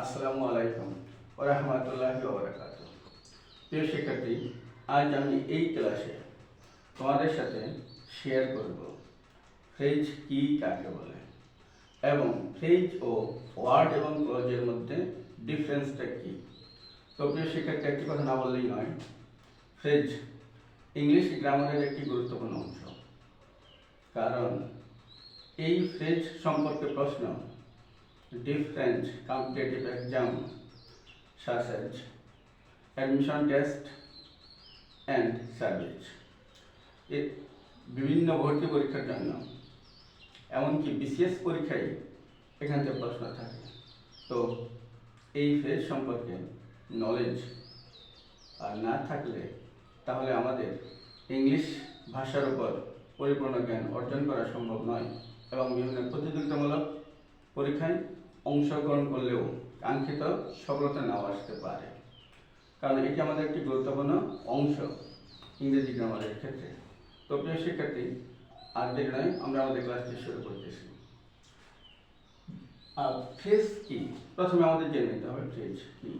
আসসালামু আলাইকুম ওয়া রাহমাতুল্লাহি ওয়া বারাকাতুহু। প্রিয় শিক্ষার্থী, আজ আমি এই ক্লাসে তোমাদের সাথে শেয়ার করব ফ্রেজ কি কাকে বলে এবং ফ্রেজ ও ওয়ার্ড এবং ক্লজের মধ্যে ডিফারেন্সটা কি। তো প্রিয় শিক্ষার্থী, একটি কথা না বললেই নয়, ফ্রেজ ইংলিশ গ্রামারের একটি গুরুত্বপূর্ণ অংশ। কারণ এই ফ্রেজ সম্পর্কে প্রশ্ন different competitive exam such as admission test and service বিভিন্ন ভর্তি পরীক্ষার জন্য এমনকি বিসিএস পরীক্ষায় এখান থেকে প্রশ্ন থাকে। তো এই ফ্রেজ সম্পর্কে নলেজ আর না থাকলে তাহলে আমাদের ইংলিশ ভাষার উপর পরিপূর্ণ জ্ঞান অর্জন করা সম্ভব নয় এবং বিভিন্ন প্রতিযোগিতামূলক পরীক্ষায় অংশগ্রহণ করলেও কাঙ্ক্ষিত সফলতা নাও আসতে পারে। কারণ এটি আমাদের একটি গুরুত্বপূর্ণ অংশ ইংরেজি গ্রামারের ক্ষেত্রে। তো প্রিয় শিক্ষার্থী, আর দেরি নয়, আমরা আমাদের ক্লাসটি শুরু করতেছি। ফ্রেজ কি, প্রথমে আমাদের জেনে নিতে হবে ফ্রেজ কি।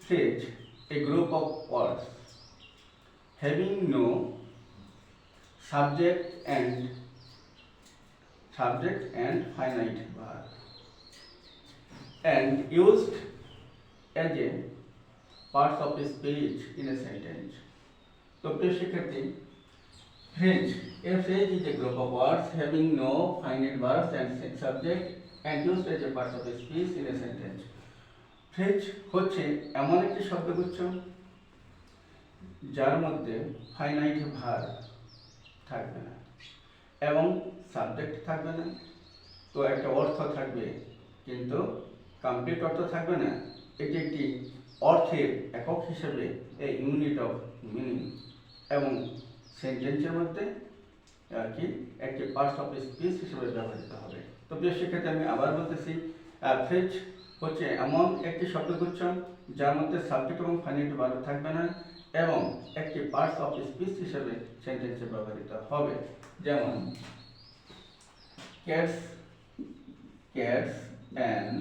Phrase a group of words having no subject and finite verb and used as a part of a speech in a sentence. So প্রিয় শিক্ষার্থী, a phrase is a group of words having no finite verbs and subject and used as a part of a speech in a sentence. Phrase হচ্ছে এমন একটি শব্দগুচ্ছ যার মধ্যে finite verb থাকবে না এবং সাবজেক্ট থাকবে না। তো একটা অর্থ থাকবে কিন্তু কমপ্লিট অর্থ থাকবে না। এটি একটি অর্থের একক হিসেবে এই ইউনিট অফ মিনিং এবং সেন্টেন্সের মধ্যে কি একটি পার্টস অফ স্পিচ হিসেবে ব্যবহৃত হবে। তো প্রিয় শিক্ষার্থী, আমি আবার বলতেছি, ফ্রেজ হচ্ছে এমন একটি শব্দগুচ্ছ যার মধ্যে সাবজেক্ট এবং ফাইনাইট ভার্ব থাকবে না এবং একটি পার্টস অফ স্পিচ হিসেবে সেন্টেন্সে ব্যবহৃত হবে। যেমন cats and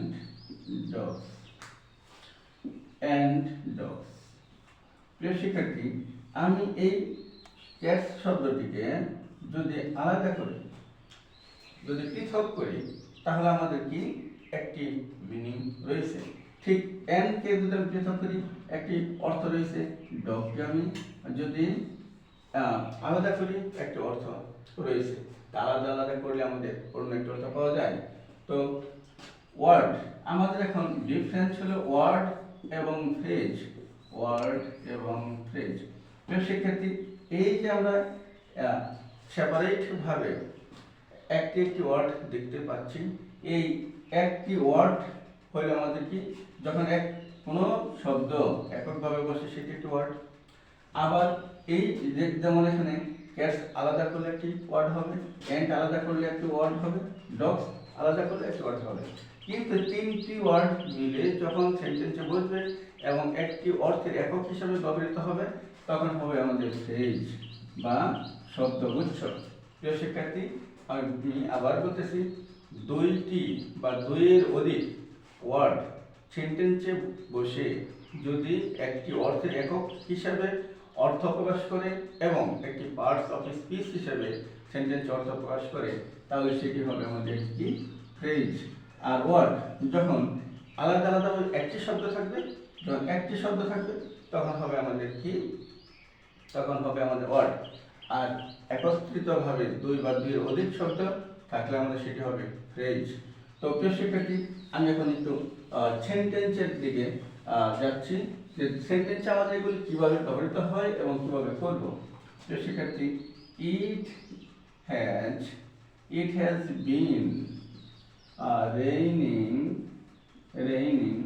dogs প্রিয় শিক্ষার্থী, আমি এই ক্যাটস শব্দটিকে যদি আলাদা করি, যদি পৃথক করি, তাহলে আমাদের কি একটি মিনিং রয়েছে। ঠিক কে যদি আমি পৃথক করি একটি অর্থ রয়েছে, ডগকে আমি যদি আলাদা করি একটি অর্থ রয়েছে। আলাদা আলাদা করলে আমাদের অন্য একটা অর্থ পাওয়া যায়। তো ওয়ার্ড, আমাদের এখন ডিফারেন্স হলো ওয়ার্ড এবং ফ্রেজ। প্রিয় শিক্ষার্থী, এই যে আমরা সেপারেট ভাবে একটি ওয়ার্ড দেখতে পাচ্ছি, এই একটি ওয়ার্ড হলে আমাদের কি, যখন কোনো শব্দ এককভাবে বসে সেটি একটি ওয়ার্ড। আবার এই যেমন এখানে ক্যাটস আলাদা করলে একটি ওয়ার্ড হবে, অ্যান্ট আলাদা করলে একটি ওয়ার্ড হবে, ডগস আলাদা করলে একটি ওয়ার্ড হবে। কিন্তু তিনটি ওয়ার্ড মিলে যখন সেন্টেন্সে বসবে এবং একটি অর্থের একক হিসাবে ব্যবহৃত হবে, তখন হবে আমাদের ফ্রেজ বা শব্দগুচ্ছ। প্রিয় শিক্ষার্থী, আমি আবার বলতেছি, দুইটি বা দুইয়ের অধিক ওয়ার্ড সেন্টেন্সে বসে যদি একটি অর্থের একক হিসাবে অর্থ প্রকাশ করে এবং একটি পার্টস অফ স্পিচ হিসেবে সেন্টেন্স অর্থ প্রকাশ করে, তাহলে সেটি হবে আমাদের কি ফ্রেজ। আর ওয়ার্ড যখন আলাদা আলাদা একটি শব্দ থাকবে, তখন হবে আমাদের কি, তখন হবে আমাদের ওয়ার্ড। আর একত্রিতভাবে দুই বা দুইয়ের অধিক শব্দ থাকলে আমাদের সেটি হবে ফ্রেজ। তো প্রিয় শিক্ষার্থী, আমি এখন একটু সেন্টেন্সের দিকে যাচ্ছি যে সেন্টেন্সে আমাদের এগুলি কীভাবে ব্যবহৃত হয় এবং কীভাবে করব। প্রিয় শিক্ষার্থী, it has been raining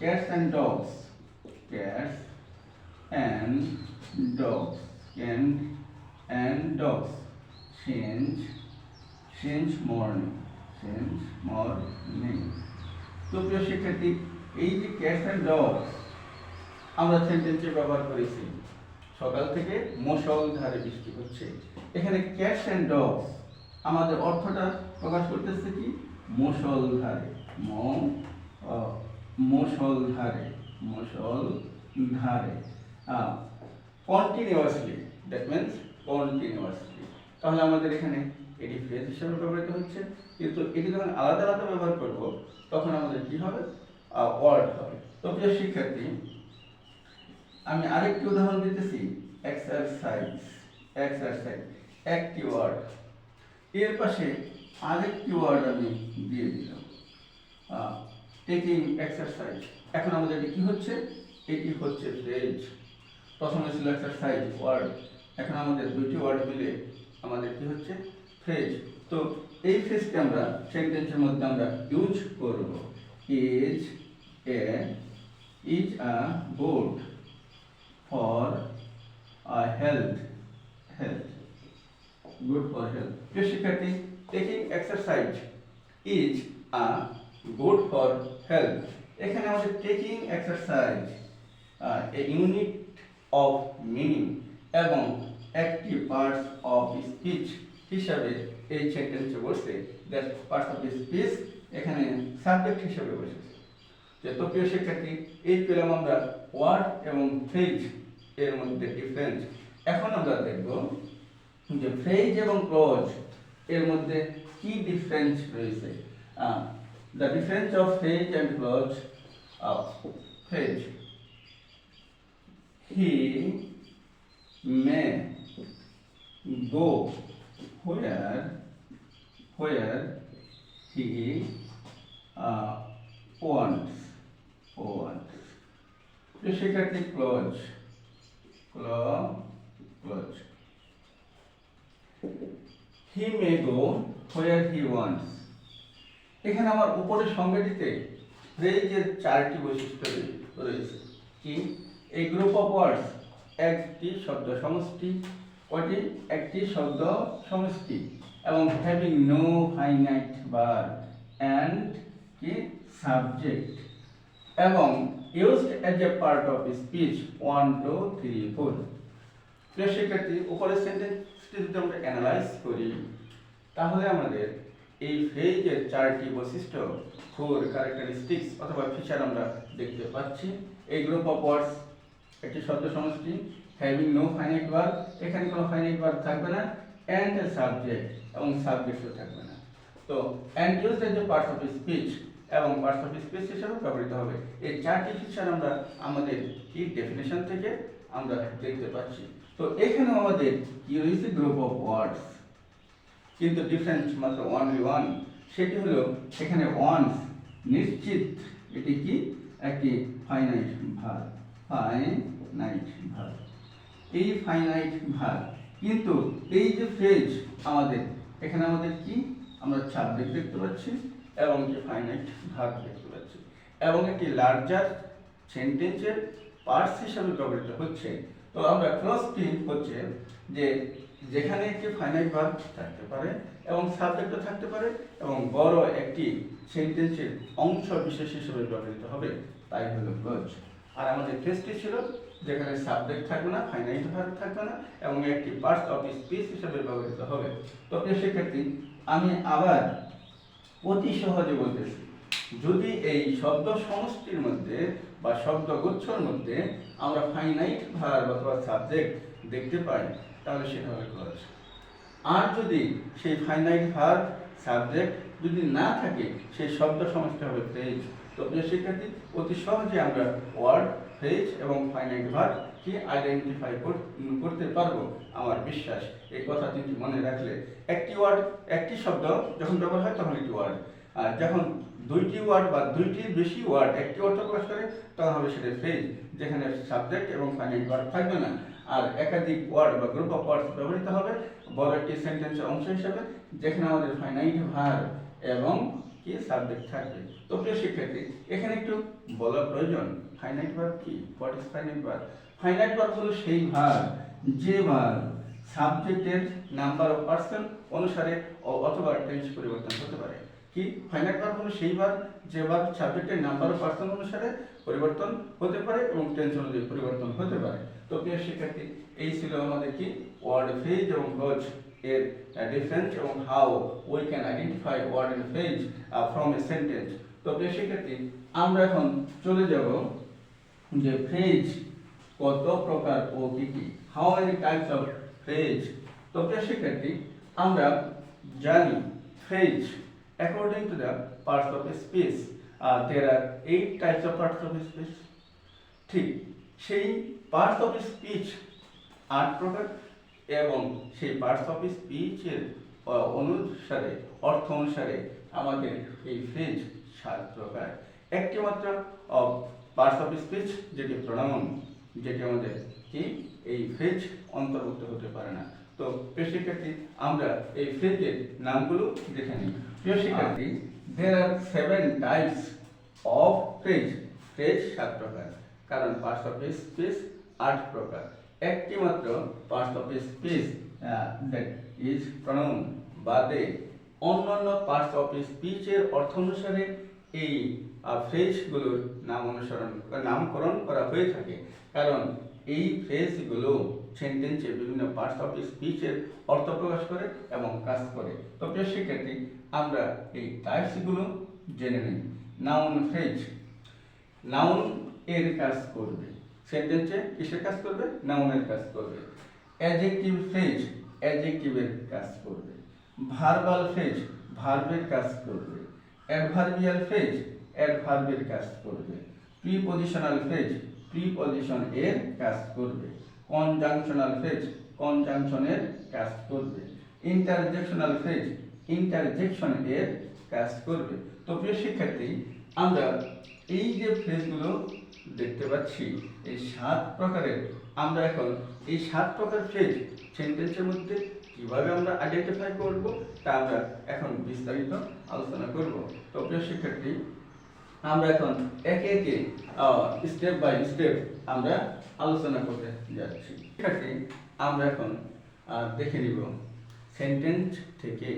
cats and dogs since morning. তো প্রিয় শিক্ষার্থী, এই যে ক্যাটস অ্যান্ড ডগস আমরা সেন্টেন্সে ব্যবহার করেছি, সকাল থেকে মুষলধারে বৃষ্টি হচ্ছে। এখানে ক্যাটস অ্যান্ড ডগস আমাদের অর্থটা প্রকাশ করতেছে কি মুষলধারে, মুষলধারে, মুষলধারে, কন্টিনিউয়াসলি, দ্যাট মিন্স কন্টিনিউয়াসলি। তাহলে আমাদের এখানে এটি ফ্রেজ হিসেবে ব্যবহৃত হচ্ছে, কিন্তু এটি যখন আলাদা আলাদা ব্যবহার করব তখন আমাদের কি হবে, ওয়ার্ড হবে। তো প্রিয় শিক্ষার্থী, আমি আরেকটি উদাহরণ দিতেছি, এক্সারসাইজ, এক্সারসাইজ একটি ওয়ার্ড, এর পাশে আরেকটি ওয়ার্ড আমি দিয়ে দিলাম, টেকিং এক্সারসাইজ। এখন আমাদের এটি কি হচ্ছে, এটি হচ্ছে ফ্রেজ। প্রথমে ছিল এক্সারসাইজ ওয়ার্ড, এখন আমাদের দুটি ওয়ার্ড মিলে আমাদের কি হচ্ছে ফ্রেজ। তো এই ফ্রেজকে আমরা সেন্টেন্সের মধ্যে আমরা ইউজ করব। Is a good for health, health, good for health. প্রিয় শিক্ষার্থী, taking exercise is a good for health. এখানে আমাদের taking exercise A unit of meaning এবং একটি পার্টস অফ স্পিচ হিসাবে এই সেন্টেন্সে বসে, দ্যাট পার্টস অফ স্পিচ এখানে সাবজেক্ট হিসাবে বসেছে। যে তো প্রিয় শিক্ষার্থী, এই পেলাম আমরা ওয়ার্ড এবং ফ্রেজ এর মধ্যে ডিফারেন্স। এখন আমরা দেখব যে ফ্রেজ এবং ক্লজ এর মধ্যে কি ডিফারেন্স রয়েছে। The difference of phrase and clause. Phrase, he may go where he wants. শিক্ষার্থী, clause, clause, he may go where he wants। এখানে আমার উপরের সংজ্ঞাটিতে ফ্রেজের চারটি বৈশিষ্ট্য রয়েছে। কি? এই গ্রুপ অফ ওয়ার্ডস একটি শব্দ সমষ্টি, ওটি একটি শব্দ সমষ্টি এবং having no finite verb and কি সাবজেক্ট এবং used as a part of speech 1 2 3 4। প্রিয় শিক্ষার্থী, উপরের সেন্টেন্সটি যদি আমরা অ্যানালাইজ করি তাহলে আমাদের এই ফ্রেজের চারটি বৈশিষ্ট্য, 4 ক্যারেক্টারিস্টিক্স অথবা ফিচার আমরা দেখতে পাচ্ছি। এই গ্রুপ অফ ওয়ার্ডস একটি শব্দ সমষ্টি, হ্যাভিং নো ফাইনাইট ভার্ব, এখানে কোনো ফাইনাইট ভার্ব থাকবে না, অ্যান্ড এ সাবজেক্ট এবং সাবজেক্টও থাকবে না। তো and used as a part of speech এবং পার্টস অফ স্পিচ হিসেবে ব্যবহৃত হবে। এই চারটি ফিচার আমরা আমাদের কি ডেফিনেশন থেকে আমরা দেখতে পাচ্ছি। তো এখানেও আমাদের কি রয়েছে, গ্রুপ অফ ওয়ার্ডস, কিন্তু ডিফারেন্স মাত্র অনলি ওয়ান। সেটি হলো এখানে ওয়ান্স নিশ্চিত, এটি কি একটি ফাইনাইট ভার্ব, ফাইনাইট ভার্ব, এই ফাইনাইট ভার্ব। কিন্তু এই যে ফ্রেজ আমাদের এখানে আমাদের কি আমরা সাবজেক্ট দেখতে পাচ্ছি এবং কি ফাইনাইট ভার্ব দেখতে পাচ্ছি এবং একটি লার্জার সেন্টেন্সের পার্টস হিসাবে ব্যবহৃত হচ্ছে। তো আমরা ক্লজটি হচ্ছে যে যেখানে একটি ফাইনাইট ভার্ব থাকতে পারে এবং সাবজেক্টও থাকতে পারে এবং বড় একটি সেন্টেন্সের অংশ বিশেষ হিসেবে ব্যবহৃত হবে, তাই হলো ক্লজ। আর আমাদের ফ্রেজটি ছিল যেখানে সাবজেক্ট থাকবে না, ফাইনাইট ভার্ব থাকবে না এবং একটি পার্টস অফ স্পিচ হিসেবে ব্যবহৃত হবে। তো প্রিয় শিক্ষার্থী, আমি আবার অতি সহজে বলতেছি, যদি এই শব্দ সমষ্টির মধ্যে বা শব্দগুচ্ছর মধ্যে আমরা ফাইনাইট ভার্ব অথবা সাবজেক্ট দেখতে পাই তাহলে সেটা হবে ক্লজ। আর যদি সেই ফাইনাইট ভার্ব সাবজেক্ট যদি না থাকে সেই শব্দ সমষ্টি হবে ফ্রেজ। তো প্রিয় শিক্ষার্থী, অতি সহজে আমরা ওয়ার্ড, ফ্রেজ এবং ফাইনাইট ভার্ব কি আইডেন্টিফাই করতে পারবো, আমার বিশ্বাস। এই কথা তিনটি মনে রাখলে একটি ওয়ার্ড, একটি শব্দ যখন ব্যবহার হয় তখন একটি ওয়ার্ড, আর যখন দুইটি ওয়ার্ড বা দুইটির বেশি ওয়ার্ড একটি অর্থ প্রকাশ করে তখন হবে সেটা ফ্রেজ, যেখানে সাবজেক্ট এবং ফাইনাইট ভার্ব থাকবে না। আর একাধিক ওয়ার্ড বা গ্রুপ অফ ওয়ার্ডস ব্যবহৃত হবে বড় একটি সেন্টেন্সের অংশ হিসেবে, যেখানে আমাদের ফাইনাইট ভার্ব এবং কি সাবজেক্ট থাকবে। তো প্রিয় শিক্ষার্থী, এখানে একটু বলার প্রয়োজন, ফাইনাইট ভার্ব কি? What is finite verb? Finite verb হলো সেই ভার্ব যে ভার্ব সাবজেক্টের নাম্বার অফ পার্সন অনুসারে অথবা টেন্স পরিবর্তন হতে পারে। কি? ফাইনাইট ভার্ব হলো সেই ভার্ব যে ভার্ব সাবজেক্টের নাম্বার অফ পার্সন অনুসারে পরিবর্তন হতে পারে এবং টেন্স অনুযায়ী পরিবর্তন হতে পারে। তো প্রিয় শিক্ষার্থী, এই ছিল আমাদের কি ওয়ার্ড, ফ্রেজ এবং ক্লজ এর ডিফারেন্স এবং how we can identify word and phrase from a sentence. তো প্রিয় শিক্ষার্থী, আমরা এখন চলে যাব যে ফ্রেজ কত প্রকার ও কি কি, how many types of phrase. তো প্রিয় শিক্ষার্থী, আমরা জানি phrase according to the parts of speech there are 8 types of parts of speech। ঠিক সেই পার্টস অফ স্পিচ 8 প্রকার এবং সেই পার্টস অফ স্পিচের অনুসারে অর্থ অনুসারে আমাদের এই ফ্রেজ 7 প্রকার। একটি মাত্র পার্টস অফ স্পিচ যেটি প্রোনাউন, যেটি আমাদের কি এই ফ্রেজ অন্তর্ভুক্ত হতে পারে না। তো প্রিয় শিক্ষার্থী, আমরা এই ফ্রেজের নামগুলো দেখে নিই। প্রিয় শিক্ষার্থী, there are 7 types of phrase। Phrase 7 প্রকার, কারণ পার্টস অফ স্পিচ 8 প্রকার। একটি মাত্র parts of speech that is pronoun বাদে অন্যান্য পার্টস অফ স্পিচের অর্থ অনুসারে এই ফ্রেজগুলোর নামকরণ করা হয়ে থাকে, কারণ এই ফ্রেজগুলো সেন্টেন্সে বিভিন্ন পার্টস অফ স্পিচের অর্থ প্রকাশ করে এবং কাজ করে। তো প্রিয় শিক্ষার্থী, আমরা এই টাইপসগুলো জেনে নিই। নাউন ফ্রেজ, নাউন এর কাজ করবে, সেন্টেন্সে কিসের কাজ করবে? নাউনের কাজ করবে। অ্যাডজেক্টিভ ফ্রেজ, অ্যাডজেক্টিভের কাজ করবে। ভার্বাল ফ্রেজ, ভার্বের কাজ করবে। অ্যাডভার্বিয়াল ফ্রেজ, অ্যাডভার্বের কাজ করবে। প্রিপজিশনাল ফ্রেজ, প্রিপজিশন এর কাজ করবে। কনজাংশনাল ফ্রেজ, কনজাংশনের কাজ করবে। ইন্টারজেকশনাল ফ্রেজ, ইন্টারজেকশন এর কাজ করবে। তো প্রিয় শিক্ষার্থী, আমরা এই যে ফ্রেজগুলো দেখতে পাচ্ছি এই 7 প্রকারের, আমরা এখন এই 7 প্রকার ফ্রেজ সেন্টেন্সের মধ্যে কিভাবে আমরা আইডেন্টিফাই করব তা আমরা এখন বিস্তারিত আলোচনা করব। তো প্রিয় শিক্ষার্থী, আমরা এখন একে একে স্টেপ বাই স্টেপ আমরা আলোচনা করতে যাচ্ছি। শিক্ষার্থী, আমরা এখন দেখে নিব সেন্টেন্স থেকে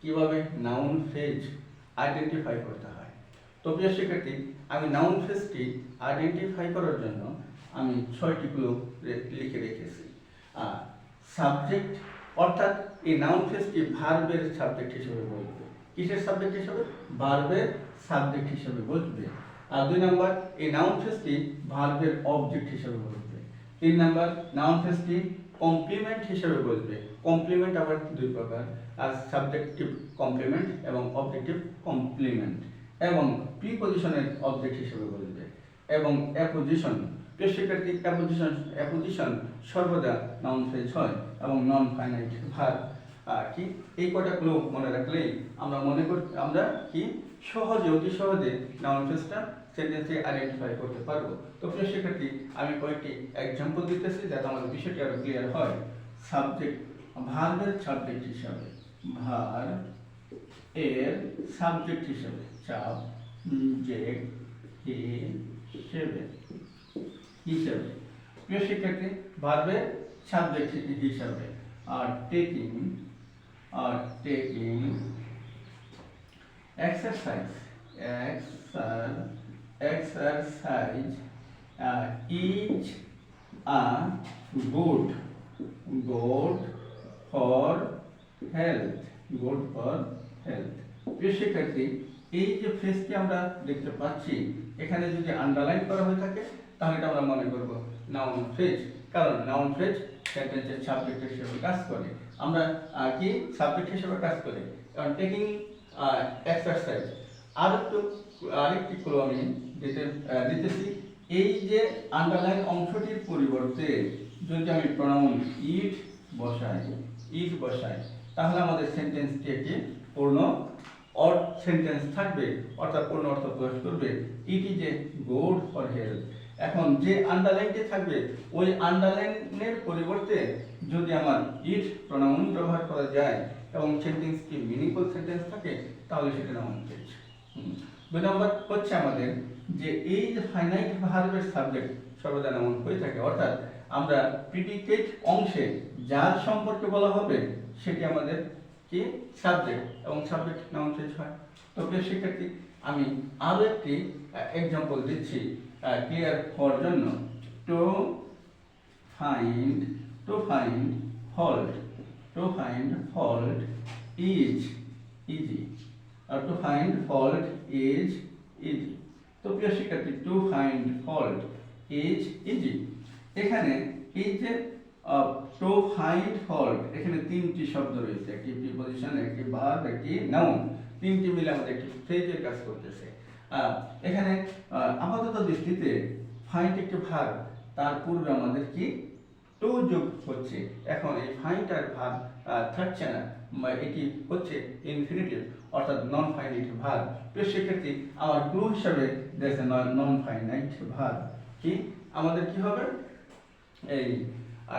কিভাবে নাউন ফ্রেজ আইডেন্টিফাই করতে হয়। তো প্রিয় শিক্ষার্থী, আমি নাউন ফ্রেজটি আইডেন্টিফাই করার জন্য আমি 6টি ক্লু লিখে রেখেছি। সাবজেক্ট, অর্থাৎ এই নাউন ফ্রেজটি ভার্বের সাবজেক্ট হিসেবে বলবে। কিসের সাবজেক্ট হিসেবে? ভার্বের সাবজেক্ট হিসেবে বলবে। আর 2 নাম্বার, এই নাউন ফ্রেজটি ভার্বের অবজেক্ট হিসেবে বলবে। 3 নাম্বার, নাউন ফ্রেজটি কমপ্লিমেন্ট হিসেবে বলবে। কমপ্লিমেন্ট আবার 2 প্রকার, আর সাবজেক্টিভ কমপ্লিমেন্ট এবং অবজেক্টিভ কমপ্লিমেন্ট। এবং প্রিপজিশনের অবজেক্ট হিসেবে বলবে। এবং অ্যাপোজিশন, প্রিয় শিক্ষার্থী, অ্যাপোজিশন সর্বদা নাউন ফ্রেজ হয় এবং নন ফাইনাইট ভার্ব। কি এই কটা ক্লু মনে রাখলেই আমরা কি সহজে, অতি সহজে নাউন ফ্রেজটা সেন্টেন্সে আইডেন্টিফাই করতে পারবো। তো প্রিয় শিক্ষার্থী, আমি কয়েকটি এক্সাম্পল দিতেছি যাতে আমাদের বিষয়টি আরো ক্লিয়ার হয়। সাবজেক্ট, ভার্বের সাবজেক্ট হিসাবে, ভার্ব এর সাবজেক্ট হিসাবে, সাবজেক্ট হিসাবে। প্রিয় শিক্ষার্থী, ভার্বের সাবজেক্ট হিসাবে are taking, exercise, is a good for health, প্রিয় শিক্ষার্থী, এই যে ফ্রেজটি আমরা দেখতে পাচ্ছি, এখানে যদি আন্ডারলাইন করা হয়ে থাকে তাহলে এটা আমরা মনে করব নাউন ফ্রেজ, কারণ নাউন ফ্রেজ সেন্টেন্সের সাবজেক্ট হিসেবে কাজ করে। আমরা কি সাবজেক্ট হিসেবে কাজ করে, কারণ টেকিং এক্সারসাইজ। আরেকটি ক্লু আমি দিতেছি। এই যে আন্ডারলাইন অংশটির পরিবর্তে যদি আমি প্রোনাউন ইট বসাই তাহলে আমাদের সেন্টেন্সটি একটি পূর্ণ সেন্টেন্স থাকবে, অর্থাৎ পূর্ণ অর্থ প্রকাশ করবে। It is a good for health. এখন যে আন্ডারলাইনটি থাকবে ওই আন্ডারলাইনের পরিবর্তে যদি আমার ইট প্রোনাউন ব্যবহার করা যায় এবং সেন্টেন্সটি মিনিংফুল সেন্টেন্স থাকে তাহলে সেটা নাউন ফ্রেজ। 2 নম্বর হচ্ছে আমাদের যে এই যে ফাইনাইট ভার্বের সাবজেক্ট সর্বদা নাউন হয়ে থাকে, অর্থাৎ আমরা প্রিডিকেট অংশে যার সম্পর্কে বলা হবে সেটি আমাদের কি সাবজেক্ট, এবং সাবজেক্ট নাউন ফ্রেজ হয়। তো প্রিয় শিক্ষার্থী, আমি আরো একটি এক্সাম্পল দিচ্ছি ক্লিয়ার হওয়ার জন্য। To find, halt, to find fault is easy, or to find fault is easy. তো প্রিয় শিক্ষার্থী, to find fault is easy, এখানে এই যে টু ফাইন্ড ফল্ট, এখানে তিনটি শব্দ রয়েছে, একটি প্রিপজিশন, একটি ভার্ব, একটি নাউন, তিনটি মিলে আমাদের একটি ফ্রেজের কাজ করতেছে। এখানে আপাতত দৃষ্টিতে ফাইন্ড একটি ভার্ব, তার পূর্বে আমাদের কি টু যোগ হচ্ছে। এখন এই ফাইন্ড আর ভার্ব থাকছে না, এটি হচ্ছে ইনফিনিটিভ অর্থাৎ নন ফাইনাইট ভার্ব। প্রিয় শিক্ষার্থী, আমার ক্লু হিসাবে দেখছে নন ফাইনাইট ভার্ব কি আমাদের কি হবে, এই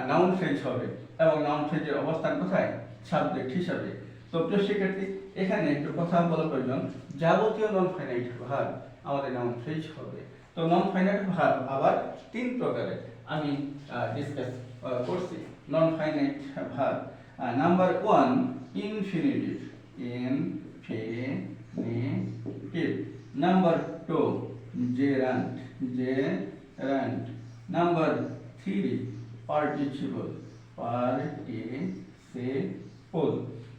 নাউন ফ্রেজ হবে, এবং নাউন ফ্রেজের অবস্থান কোথায়, সাবজেক্ট হিসাবে। তো প্রিয় শিক্ষার্থী, এখানে একটু কথা বলা প্রয়োজন, যাবতীয় নন ফাইনাইট ভার্ব আমাদের নাউন ফ্রেজ হবে। তো নন ফাইনাইট ভার্ব আবার তিন প্রকারের আমি ডিসকাস করছি। Non finite verb number 1 infinitive, infinitive. Number 2 gerund, gerund. Number 3 participle, participle.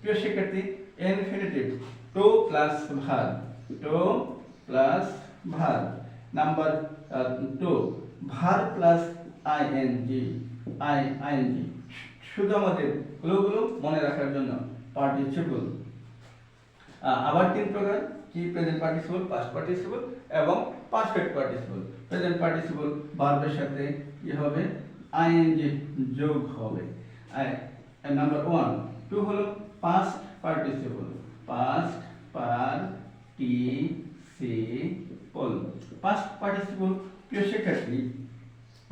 প্রিয় শিক্ষার্থী, infinitive to plus verb, to plus verb. Number 2 verb plus ING, ING. শুধু আমাদের ক্লুগুলো মনে রাখার জন্য পার্টিসিপল। আবার তিন প্রকার কি, প্রেজেন্ট পার্টিসিপল, পাস্ট পার্টিসিপল এবং পারফেক্ট পার্টিসিপল। প্রেজেন্ট পার্টিসিপল ভার্বের সাথে কি হবে, আইএনজি যোগ হবে। নাম্বার 1 2 হলো past participle, past participle. Past participle প্রিয় শিক্ষার্থী,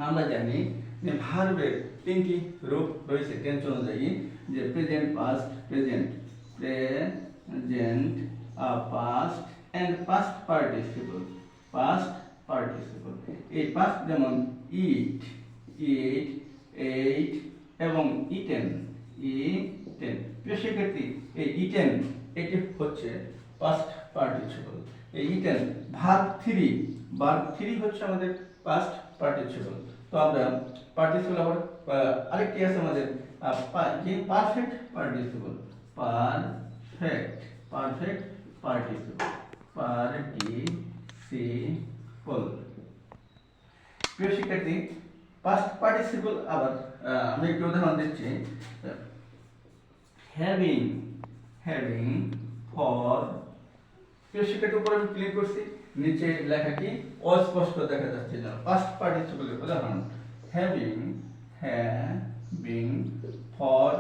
আমরা জানি যে ভার্বের তিনটি রূপ রয়েছে টেন্স অনুযায়ী, যে present, past, present, present, past and past participle, past participle. এই পাস্ট যেমন ইট, ইট, এইট এবং ইটেন, ইটেন। প্রিয় শিক্ষার্থী, এই ইটেন এটি হচ্ছে পাস্ট পার্টিসিপল। এই ইটেন ভার্ব 3, ভার্ব 3 হচ্ছে আমাদের পাস্ট পার্টিসিপল। তো আমরা পার্টিসিপল আবার আরেকটি আছে আমাদের perfect participle, perfect, perfect participle, participle. প্রিয় শিক্ষার্থী, পাস্ট পার্টিসিপল আবার আমি একটু উদাহরণ দিচ্ছি। Having, having for. প্রিয় শিক্ষার্থী, উপরে আমি ক্লিক করছি, নিচে লেখা কি অস্পষ্ট দেখা যাচ্ছে না। পাস্ট পার্টিসিপলের উদাহরণ having, having for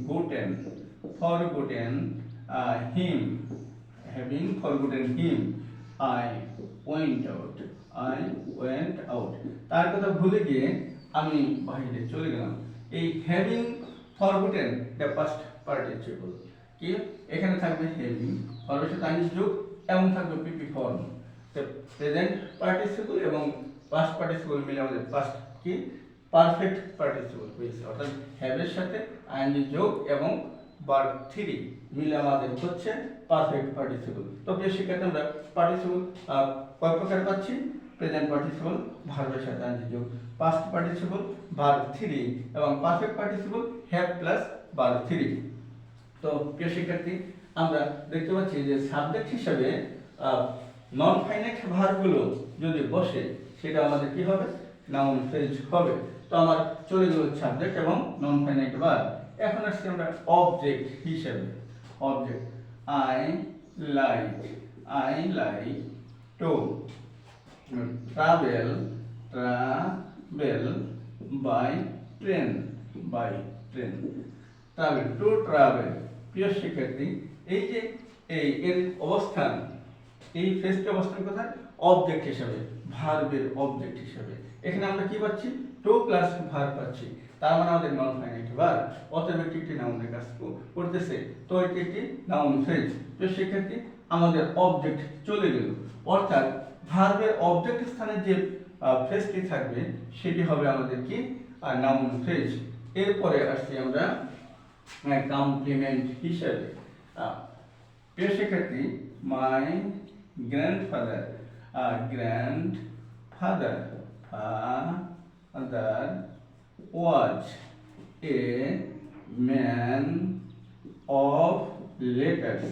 Guten, forgotten him, having forgotten him, I went out, I went out। তার কথা ভুলে গিয়ে আমি বাইরে চলে গেলাম। এই having forgotten the past participle কি, এখানে থাকবে হ্যাভিং, ফর্মের সাথে আইএনজি যোগ এবং থাকবে পিপি ফর্ম। তো প্রেজেন্ট পার্টিসিপল এবং পাস্ট পার্টিসিপল মিলে আমাদের পাস্ট কি পারফেক্ট পার্টিসিপল হয়েছে, অর্থাৎ হ্যাভের সাথে আইএনজি যোগ এবং ভার্ব 3 মিলে আমাদের হচ্ছে পারফেক্ট পার্টিসিপল। তো প্রিয় শিক্ষার্থী, আমরা পার্টিসিপল কয় প্রকার পাচ্ছি, প্রেজেন্ট পার্টিসিপল ভার্বের সাথে আইএনজি যোগ, পাস্ট পার্টিসিপল ভার্ব 3 এবং perfect participle have plus verb 3। তো প্রিয় শিক্ষার্থী, আমরা দেখতে পাচ্ছি যে সাবজেক্ট হিসেবে নন ফাইনাইট ভার্বগুলো যদি বসে, সেটা আমাদের কি হবে, নাউন ফ্রেজ হবে। তো আমার চলে গেল সাবজেক্ট এবং নন ফাইনাইট ভার্ব। এখন আসছি আমরা অবজেক্ট হিসেবে। Object I like, I like to travel, travel by train, by train. Travel, to travel. প্রিয় শিক্ষার্থী, এই যে এর অবস্থান, এই ফ্রেজটির অবস্থান কোথায়, অবজেক্ট হিসাবে, ভার্বের অবজেক্ট হিসাবে। এখানে আমরা কি পাচ্ছি, টু প্লাস ভার্ব পাচ্ছি, তার মানে আমাদের নন ফাইনাইট ভার্ব, অতএব এটি একটি নাউনের কাজ করতেছে। তো এটি একটি নাউন ফ্রেজ। তো শিক্ষার্থী, আমাদের অবজেক্ট চলে গেল, অর্থাৎ ভার্বের অবজেক্ট স্থানে যে ফ্রেজটি থাকবে সেটি হবে আমাদের কি নাউন ফ্রেজ। এরপরে আসছি আমরা কমপ্লিমেন্ট হিসেবে। প্রিয় শিক্ষার্থী, my grandfather, grandfather, father was a man of letters,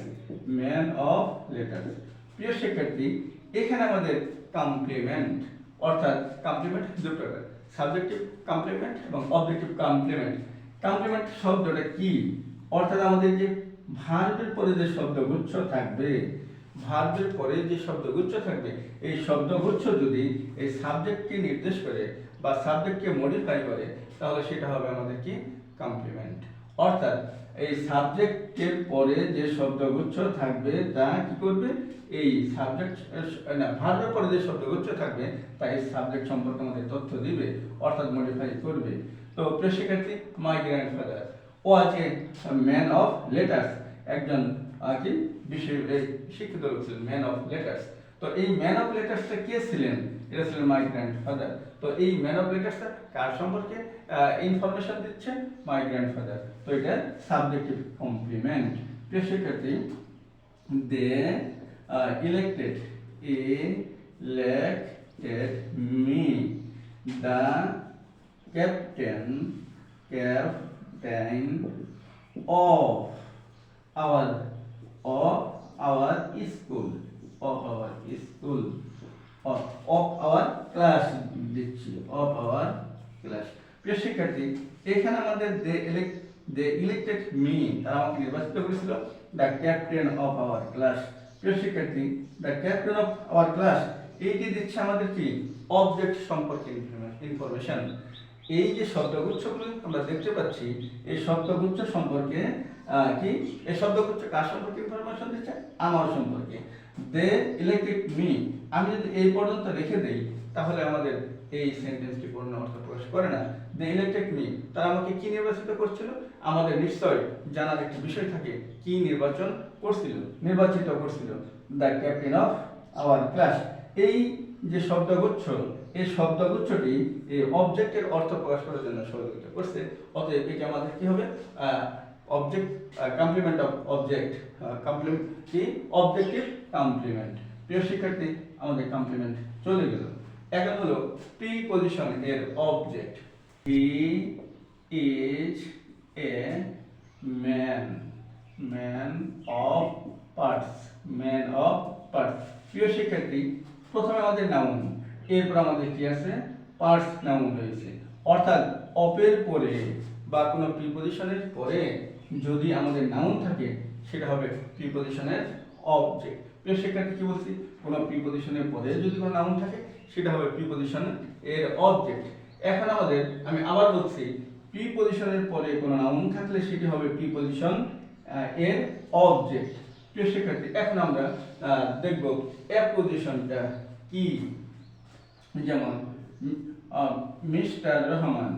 man of letters. প্রিয় শিক্ষার্থী, এখানে আমাদের কমপ্লিমেন্ট, অর্থাৎ কমপ্লিমেন্ট দু প্রকার, সাবজেক্টিভ কমপ্লিমেন্ট এবং অবজেক্টিভ কমপ্লিমেন্ট। কমপ্লিমেন্ট শব্দটা কি? অর্থাৎ আমাদের যে ভার্বের পরে যে শব্দগুচ্ছ থাকবে, ভার্বের পরে যে শব্দগুচ্ছ থাকবে, এই শব্দগুচ্ছ যদি এই সাবজেক্টকে নির্দেশ করে বা সাবজেক্টকে মডিফাই করে, তাহলে সেটা হবে আমাদের কি? কমপ্লিমেন্ট। অর্থাৎ এই সাবজেক্টের পরে যে শব্দগুচ্ছ থাকবে তা কি করবে? এই সাবজেক্ট না, ভার্বের পরে যে শব্দগুচ্ছ থাকবে তা এই সাবজেক্ট সম্পর্কে আমাদের তথ্য দিবে, অর্থাৎ মডিফাই করবে। তো প্রিয় শিক্ষার্থী, my grandfather was a man of letters, একজন কি শিক্ষিত লোক ছিলেন, ম্যান অফ লেটার্স। তো এই ম্যান অফ লেটার্সটা কে ছিলেন? এটা ছিলেন মাই গ্র্যান্ডফাদার। তো এই ম্যান অফ লেটার্সটা কার সম্পর্কে ইনফরমেশন দিচ্ছে? My grandfather. তো এটা সাবজেক্টিভ কমপ্লিমেন্ট। প্রিয় শিক্ষার্থী, দে elected me the captain of our school, of our class দিচ্ছি, of our class। প্রিয় শিক্ষার্থী, এখানে আমাদের they elected me, তারা আমাকে নির্বাচিত করেছিল the captain of our class। প্রিয় শিক্ষার্থী, the captain of our class এইটি দিচ্ছে আমাদের কি? অবজেক্ট সম্পর্কে ইনফরমেশন। এই যে শব্দগুচ্ছগুলো আমরা দেখতে পাচ্ছি, এই শব্দগুচ্ছ সম্পর্কে কি? এই শব্দগুচ্ছ কার সম্পর্কে ইনফরমেশন দিচ্ছে? আমার সম্পর্কে। দে ইলেক্টেড মি, আমি যদি এই পর্যন্ত রেখে দেই তাহলে আমাদের এই সেন্টেন্সটি পূর্ণ অর্থ প্রকাশ করে না। দে ইলেক্টেড মি, তারা আমাকে কি নির্বাচিত করছিল? আমাদের নিশ্চয় জানার একটি বিষয় থাকে, কি নির্বাচিত করছিল? The captain of our class. এই যে শব্দগুচ্ছ, এই শব্দগুচ্ছটি এই অবজেক্টের অর্থ প্রকাশ করার জন্য সহযোগিতা করছে। অতএব এটি আমাদের কি হবে? Object complement of object, complement কি? Objective complement. প্রিয় শিক্ষার্থী, আমাদের কমপ্লিমেন্ট চলে গেল। এখন হলো প্রিপজিশন এর object. He is a man of parts, man of parts. প্রিয় শিক্ষার্থী, প্রথমে আমাদের নাউন, এরপর আমাদের কি আছে? পার্টস নাউন রয়েছে। অর্থাৎ অপের পরে বা কোনো প্রিপজিশনের পরে যদি আমাদের নাউন থাকে, সেটা হবে প্রিপজিশনের অবজেক্ট। প্রিয় শিক্ষার্থী, কি বলছি? কোনো প্রিপজিশনের পরে যদি কোনো নাউন থাকে, সেটা হবে প্রিপজিশন এর অবজেক্ট। এখন আমি আবার বলছি, প্রিপজিশনের পরে কোনো নাউন থাকলে সেটি হবে প্রিপজিশন এর অবজেক্ট। প্রিয় শিক্ষার্থী, এখন আমরা দেখব অ্যাপোজিশনটা কি। যেমন mister Rahman,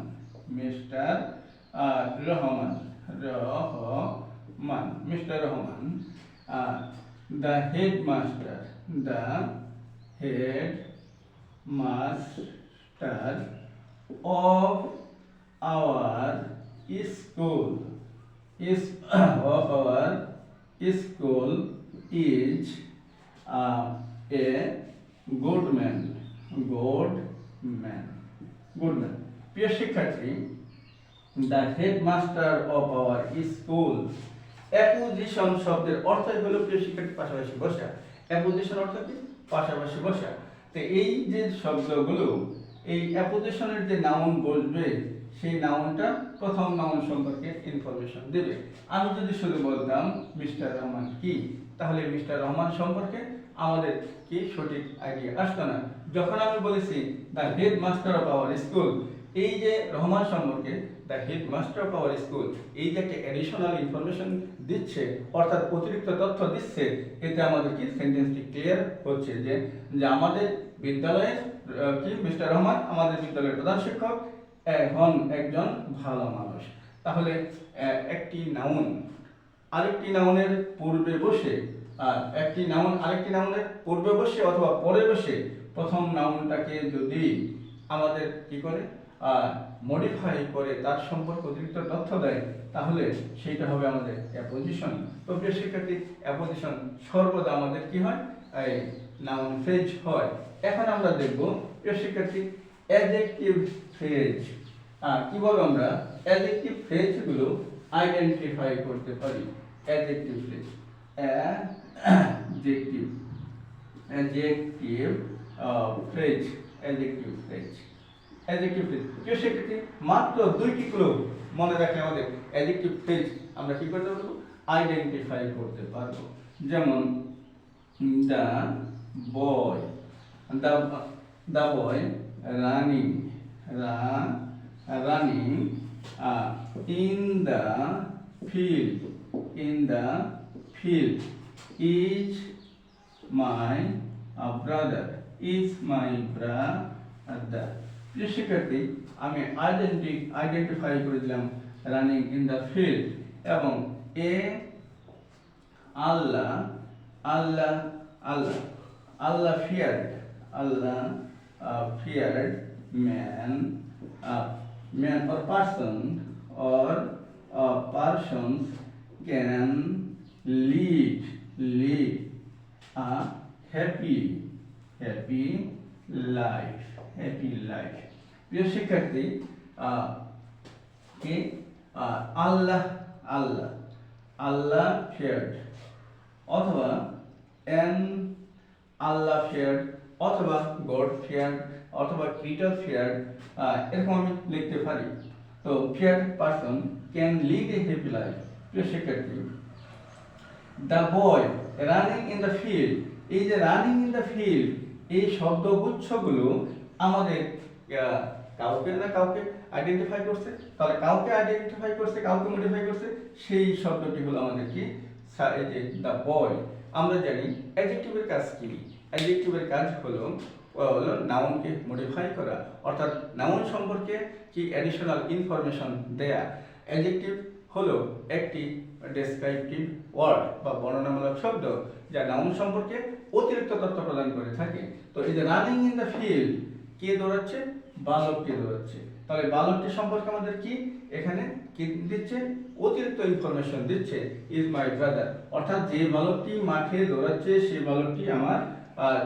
the headmaster of our school is a good man। প্রিয় শিক্ষার্থী, the headmaster of our school, apposition শব্দের অর্থই হলো প্রিয় শিক্ষার্থী পাশাপাশি বসা। অ্যাপোজিশন অর্থ কি? পাশাপাশি বসা। তো এই যে শব্দগুলো, এই অ্যাপোজিশনের যে নাউন বলবে, সেই নাউনটা প্রথম নাউন সম্পর্কে ইনফরমেশন দেবে। আমি যদি শুধু বলতাম মিস্টার রহমান কি, তাহলে মিস্টার রহমান সম্পর্কে আমাদের কি সঠিক আইডিয়া আসতো না। যখন আমি বলেছি the headmaster of our school, এই যে রহমান সম্পর্কে the headmaster of our school, এই যে একটা অ্যাডিশনাল ইনফরমেশন দিচ্ছে, অর্থাৎ অতিরিক্ত তথ্য দিচ্ছে, এতে আমাদের কি সেন্টেন্সটি ক্লিয়ার হচ্ছে যে আমাদের বিদ্যালয়ের কি মিস্টার রহমান আমাদের বিদ্যালয়ের প্রধান শিক্ষক হন একজন ভালো মানুষ। তাহলে একটি নাউন আরেকটি নাউনের পূর্বে বসে, একটি নাউন আরেকটি নাউনের পূর্বে বসে অথবা পরে বসে প্রথম নাউনটাকে যদি আমাদের কি করে মডিফাই করে তার সম্পর্কে অতিরিক্ত তথ্য দেয়, তাহলে সেইটা হবে আমাদের অ্যাপোজিশন। তো প্রিয় শিক্ষার্থী, অ্যাপোজিশন সর্বদা আমাদের কি হয়? এই নাউন ফ্রেজ হয়। এখন আমরা দেখব প্রিয় শিক্ষার্থী অ্যাডজেক্টিভ ফ্রেজ। কিভাবে আমরা অ্যাডজেক্টিভ ফ্রেজগুলো আইডেন্টিফাই করতে পারি adjective phrase, adjective phrase, adjective phrase, adjective phrase. প্রিয় শিক্ষার্থী, মাত্র 2টি ক্লু মনে রাখলে আমাদের অ্যাডজেক্টিভ ফ্রেজ আমরা কি করতে পারবো, আইডেন্টিফাই করতে পারবো। যেমন the boy, the boy running, running in the field, in the field is my brother, is my brother। প্রিয় শিক্ষার্থী, আমি আইডেন্টিফাই করে দিলাম রানিং ইন দ্য ফিল্ড এবং a Allah, Allah, Allah, Allah feared, Allah feared man, man or person or persons can lead a happy life, happy life। প্রিয় শিক্ষার্থী, কি আল্লাহ, Allah, আল্লাহ feared অথবা an আল্লাহ feared অথবা God feared অথবা creator feared, এরকম আমি লিখতে পারি। তো feared person can lead a happy life। প্রিয় শিক্ষার্থী, the boy running in the field, এই যে running in the field এই শব্দগুচ্ছগুলো আমাদের কাউকে না কাউকে আইডেন্টিফাই করছে। তাহলে কাউকে আইডেন্টিফাই করছে, কাউকে মডিফাই করছে, সেই শব্দটি হলো আমাদের কি, এই যে the boy। আমরা জানি অ্যাডজেক্টিভের কাজ কি, অ্যাডজেক্টিভের কাজ হলো নাউনকে মডিফাই করা, অর্থাৎ নাউন সম্পর্কে কি অ্যাডিশনাল ইনফরমেশন দেয়া। অ্যাডজেক্টিভ হলো একটি ডেসক্রাইপটিভ ওয়ার্ড বা বর্ণনামূলক শব্দ যা নাউন সম্পর্কে অতিরিক্ত তথ্য প্রদান করে থাকে। তো এই যে রানিং ইন দ্য ফিল্ড, কে দৌড়াচ্ছে, বালককে দৌড়াচ্ছে। তাহলে বালকটি সম্পর্কে আমাদের কি এখানে কি দিচ্ছে, অতিরিক্ত ইনফরমেশন দিচ্ছে, ইজ মাই ব্রাদার, অর্থাৎ যে বালকটি মাঠে দৌড়াচ্ছে সেই বালকটি আমার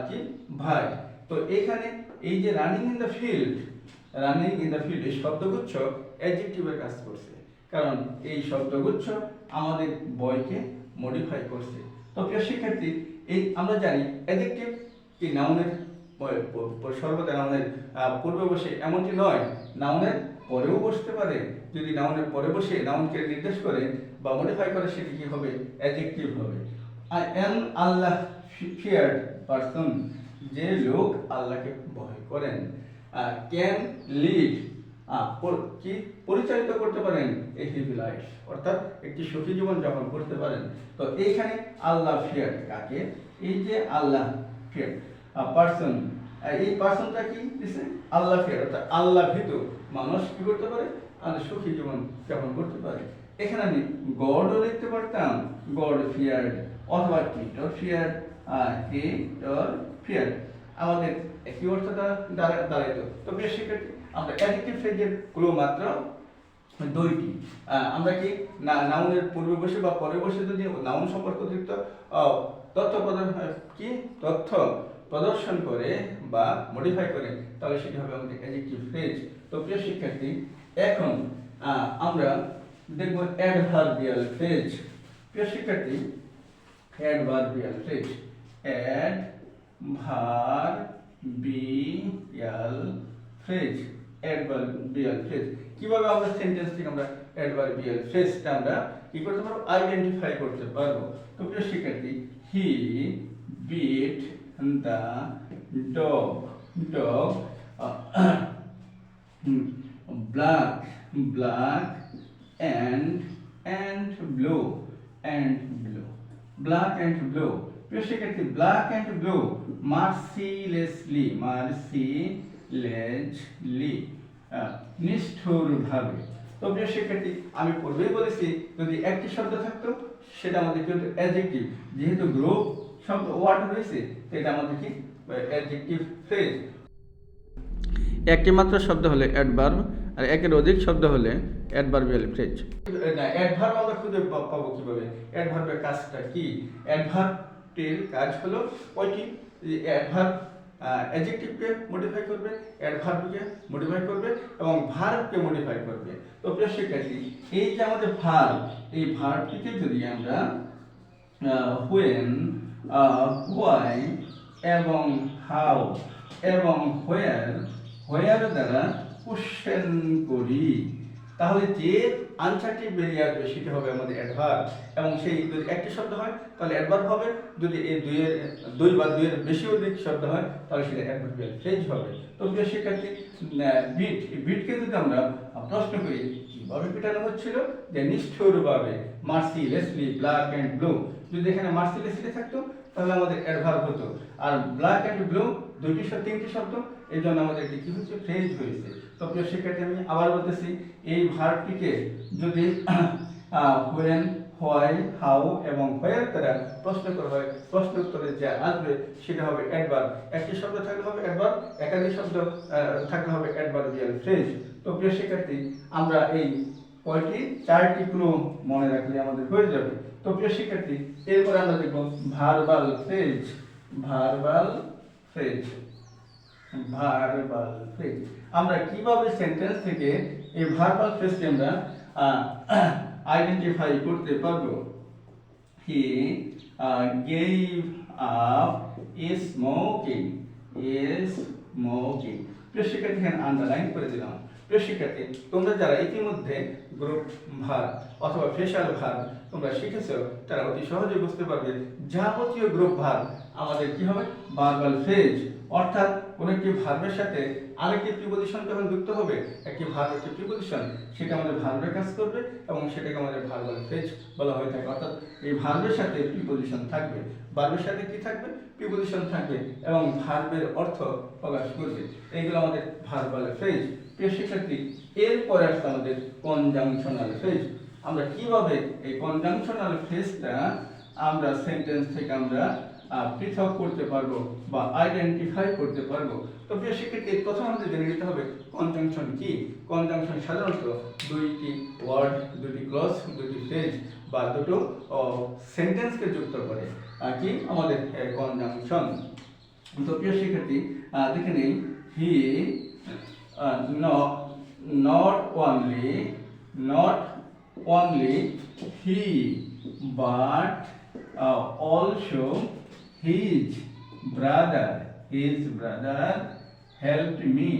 কি ভাই। তো এখানে এই যে running in the field, running in the field এই শব্দগুচ্ছ অ্যাডজেক্টিভের কাজ করছে, কারণ এই শব্দগুচ্ছ আমাদের বয়কে মডিফাই করছে। তো প্রিয় শিক্ষার্থী, এই আমরা জানি অ্যাডজেক্টিভ কি নাউনের সর্বদা নাউনের পূর্বে বসে এমনটি নয়, নাউনের পরেও বসতে পারে। যদি নাউনের পরে বসে নাউনকে নির্দেশ করে বা মডিফাই করে, সেটি কি হবে, অ্যাডজেক্টিভ হবে। I am Allah feared person, যে লোক আল্লাহকে ভয় করেন। ক্যান লিড, কি পরিচালিত করতে পারেন, এ হ্যাপি লাইফ, অর্থাৎ একটি সুখী জীবন যাপন করতে পারেন। তো এইখানে আল্লাহ ফিয়ার্ড কাকে, এই যে আল্লাহ ফিয়ার্ড পারসন, এই পারসনটা কি দিছে, আল্লাহ ফিয়ার্ড, অর্থাৎ আল্লাহ ভীত মানুষ কি করতে পারে, সুখী জীবন যাপন করতে পারে। এখানে আমি গডও লিখতে পারতাম, গড ফিয়ার্ড, অথবা ক্রিয়েটর ফিয়ার্ড, ক্রিয়েটর ফিয়ার্ড, আমাদের একই অর্থটা দাঁড়াইতো। তো প্রিয় শিক্ষার্থী, আমরা অ্যাডজেক্টিভ ফ্রেজের ক্লু মাত্র 2টি। আমরা কি নাউনের পূর্বে বসে বা পরে বসে যদি নাউন সম্পর্কে অতিরিক্ত তথ্য প্রদর্শন করে বা মডিফাই করে, তাহলে সেটি হবে আমাদের অ্যাডজেক্টিভ ফ্রেজ। তো প্রিয় শিক্ষার্থী, এখন আমরা দেখব অ্যাডভার্বিয়াল ফ্রেজ। প্রিয় শিক্ষার্থী, adverbial phrase, adverbial phrase, adverbial phrase. কিভাবে আমরা সেন্টেন্স থেকে আমরা অ্যাডভার্বিয়াল ফ্রেজটা আমরা কি করতে পারবো, আইডেন্টিফাই করতে পারবো। তো প্রিয় শিক্ষার্থী, he beat the dog, dog black, black and blue, and blue, black and blue। প্রিয় শিক্ষার্থী, black and blue mercilessly, mercilessly, নিষ্ঠুরভাবে। তো প্রিয় শিক্ষার্থী, আমি পূর্বেই বলেছি যদি একটি শব্দ থাকতো সেটা আমাদের কিন্তু অ্যাডজেক্টিভ, যেহেতু গ্রুপ শব্দ ওয়ার্ড রয়েছে তো এটা আমাদের কি অ্যাডজেক্টিভ ফ্রেজ। একটি মাত্র শব্দ হলে অ্যাডভার্ব, আর একের অধিক শব্দ হলে অ্যাডভার্বিয়াল ফ্রেজ। অ্যাডভার্ব আমরা খুঁজে পাবো কিভাবে, অ্যাডভার্বের কাজটা কি? অ্যাডভার্বটির কাজ হলো কয়টি? অ্যাডভার্ব অ্যাডজেক্টিভকে মডিফাই করবে, অ্যাডভার্বকে মডিফাই করবে এবং ভার্বকে মডিফাই করবে। তো প্রিয় শিক্ষার্থী, এই যে আমাদের ভার্ব, এই ভার্বটিকে যদি আমরা when, why এবং how এবং where দ্বারা কোশ্চেন করি, তাহলে যে আনসারটি বেরিয়ে আসবে সেটা হবে আমাদের অ্যাডভার্ব, এবং সেই যদি একটি শব্দ হয় তাহলে অ্যাডভার্ব হবে, যদি এই দুই বা দুইয়ের বেশি অধিক শব্দ হয় তাহলে সেটা অ্যাডভার্বিয়াল ফ্রেজ হবে। তো প্রিয় শিক্ষার্থী, বিটকে যদি আমরা প্রশ্ন করি কিভাবে পেটানো হচ্ছিল, যে নিষ্ঠুরভাবে, মার্সিলেসলি, ব্ল্যাক অ্যান্ড ব্লু, যদি এখানে মার্সিলেসলি থাকতো তাহলে আমাদের অ্যাডভার্ব হতো, আর ব্ল্যাক অ্যান্ড ব্লু তিনটি শব্দ, এই জন্য আমাদের এটি কি হচ্ছে, ফ্রেজ হয়েছে। তো প্রিয় শিক্ষার্থী, আমি আবার বলতেছি, এই ভার্বটিকে যদি when, why, how এবং where দ্বারা প্রশ্ন করা হয়, প্রশ্ন উত্তরে যা আসবে সেটা হবে অ্যাডভার্ব। একটি শব্দ থাকলে হবে অ্যাডভার্ব, একাধিক শব্দ থাকলে হবে অ্যাডভার্বিয়াল ফ্রেজ। তো প্রিয় শিক্ষার্থী, আমরা এই চারটি ক্লু মনে রাখলে আমাদের হয়ে যাবে। তো প্রিয় শিক্ষার্থী, এরপরে আমরা দেখব verbal phrase. Verbal phrase, verbal phrase, আমরা কিভাবে সেন্টেন্স থেকে এই ভার্বাল ফ্রেজকে আমরা আইডেন্টিফাই করতে পারবো। হি gave up smoking, smoking। প্রিয় শিক্ষার্থী, এখানে আন্ডারলাইন করে দিলাম। প্রিয় শিক্ষার্থী, তোমরা যারা ইতিমধ্যে গ্রুপ ভার্ব অথবা ফ্রেশাল ভার্ব তোমরা শিখেছো, তারা অতি সহজে বুঝতে পারবে যাবতীয় গ্রুপ ভার্ব আমাদের কি হবে, ভার্বাল ফ্রেজ। অর্থাৎ কোন একটি ভার্বের সাথে আরেকটি প্রিপজিশন যখন যুক্ত হবে, একটি ভার্ব একটি প্রিপজিশন, সেটা আমাদের ভার্বের কাজ করবে এবং সেটাকে আমাদের ভার্বাল ফ্রেজ বলা হয়ে থাকে। অর্থাৎ এই ভার্বের সাথে প্রিপজিশন থাকবে, ভার্বের সাথে কি থাকবে, প্রিপজিশন থাকবে এবং ভার্বের অর্থ প্রকাশ করবে, এইগুলো আমাদের ভার্বাল ফ্রেজ। প্রিয় শিক্ষার্থী, এরপরে আসছে আমাদের কনজাংশনাল ফ্রেজ। আমরা কিভাবে এই কনজাংশনাল ফ্রেজটা আমরা সেন্টেন্স থেকে আমরা পৃথক করতে পারবো বা আইডেন্টিফাই করতে পারবো। তো প্রিয় শিক্ষার্থী, প্রথম আমাদের জেনে নিতে হবে কনজাংশন কি। কনজাংশন সাধারণত দুইটি ওয়ার্ড, দুটি ক্লজ, দুটি ফ্রেজ বা দুটো সেন্টেন্সকে যুক্ত করে কি আমাদের কনজাংশন। তো প্রিয় শিক্ষার্থী, দেখে নেই, হি not only he but also his brother helped me।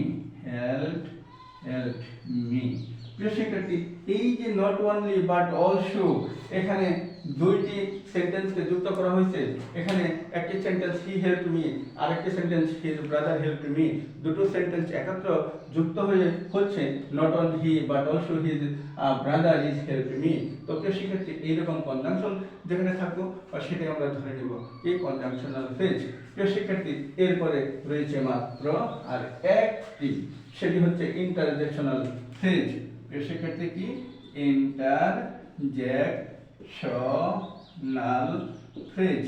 প্রিয় শিক্ষার্থী, এই যে নট অনলি বাট অলসো, এখানে দুইটি সেন্টেন্সকে যুক্ত করা হয়েছে। এখানে একটি সেন্টেন্স হি হেল্পড মি, আর একটি sentence his brother helped me, দুটো সেন্টেন্স একত্র যুক্ত হয়ে হচ্ছে not only he but also his brother is helped me. তো প্রিয় শিক্ষার্থী, এইরকম কনজাংশন যেখানে থাকবো সেটাই আমরা ধরে নিব এই কনজাংশনাল ফ্রেজ। প্রিয় শিক্ষার্থী, এরপরে রয়েছে মাত্র আর একটি, সেটি হচ্ছে ইন্টারজেকশনাল ফ্রেজ। প্রিয় শিক্ষার্থী, কি ইন্টারজেকশনাল ফ্রেজ,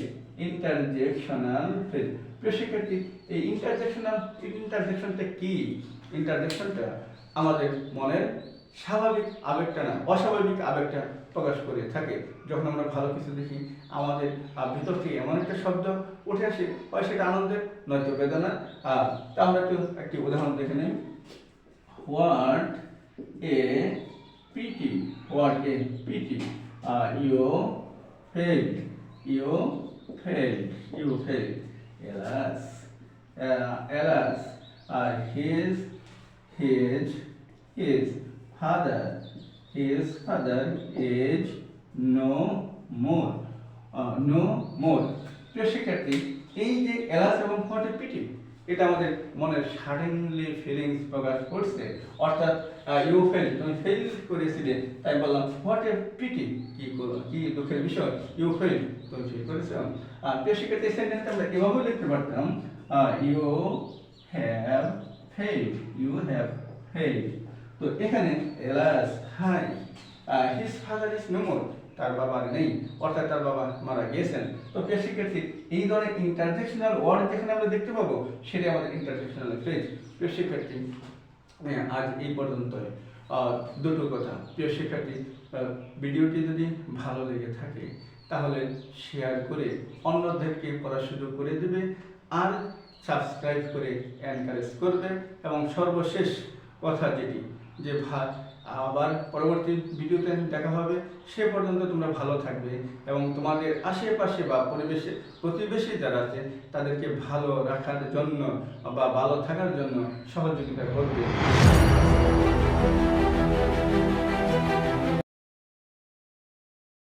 ইন্টারজেকশনাল ফ্রেজ। প্রিয় শিক্ষার্থী, এই ইন্টারজেকশনটা কি? ইন্টারজেকশনটা আমাদের মনের স্বাভাবিক আবেগটা না, অস্বাভাবিক আবেগটা প্রকাশ করে থাকে। যখন আমরা ভালো কিছু দেখি, আমাদের ভিতর থেকে এমন একটা শব্দ উঠে আসে, হয় সেটা আনন্দের, নয়তো বেদনা। তা আমরা একটি উদাহরণ দেখে নিই। What a pity, what a pity, you failed, alas, his father is no more। প্রিয় শিক্ষার্থী, এই যে এলাস এবং হোয়াট এ পিটি, এটা আমাদের মনের সাডেনলি ফিলিংস প্রকাশ করছে। অর্থাৎ ইউ ফেল, তুমি ফেল করেছিলে, তাই বললাম হোয়াট এ পিটি, কি দুঃখের বিষয়, ইউ ফেল, তুমি ফেল করেছো। প্রিয় শিক্ষার্থী, এই সেন্টেন্সটা আমরা এভাবেও লিখতে পারতাম, ইউ হ্যাভ ফেইলড। তো এখানে alas, hi, his father is no more, তার বাবা নেই, অর্থাৎ তার বাবা মারা গিয়েছেন। তো প্রিয় শিক্ষার্থী, এই ধরনের ইন্টারজেকশনাল ওয়ার্ড যেখানে আমরা দেখতে পাবো সেটাই আমাদের ইন্টারজেকশনাল ফ্রেজ। প্রিয় শিক্ষার্থী, আজ এই পর্যন্ত দুটো কথা। প্রিয় শিক্ষার্থী, ভিডিওটি যদি ভালো লেগে থাকে তাহলে শেয়ার করে অন্যদেরকে পড়ার সুযোগ করে দেবে। আর সাবস্ক্রাইব করে এনকারেজ করবে। এবং সর্বশেষ কথা যেটি যে আবার পরবর্তী ভিডিওতে দেখা হবে, সে পর্যন্ত তোমরা ভালো থাকবে এবং তোমাদের আশেপাশে বা প্রতিবেশী যারা আছে তাদেরকে ভালো রাখার জন্য বা ভালো থাকার জন্য সহযোগিতা করবে।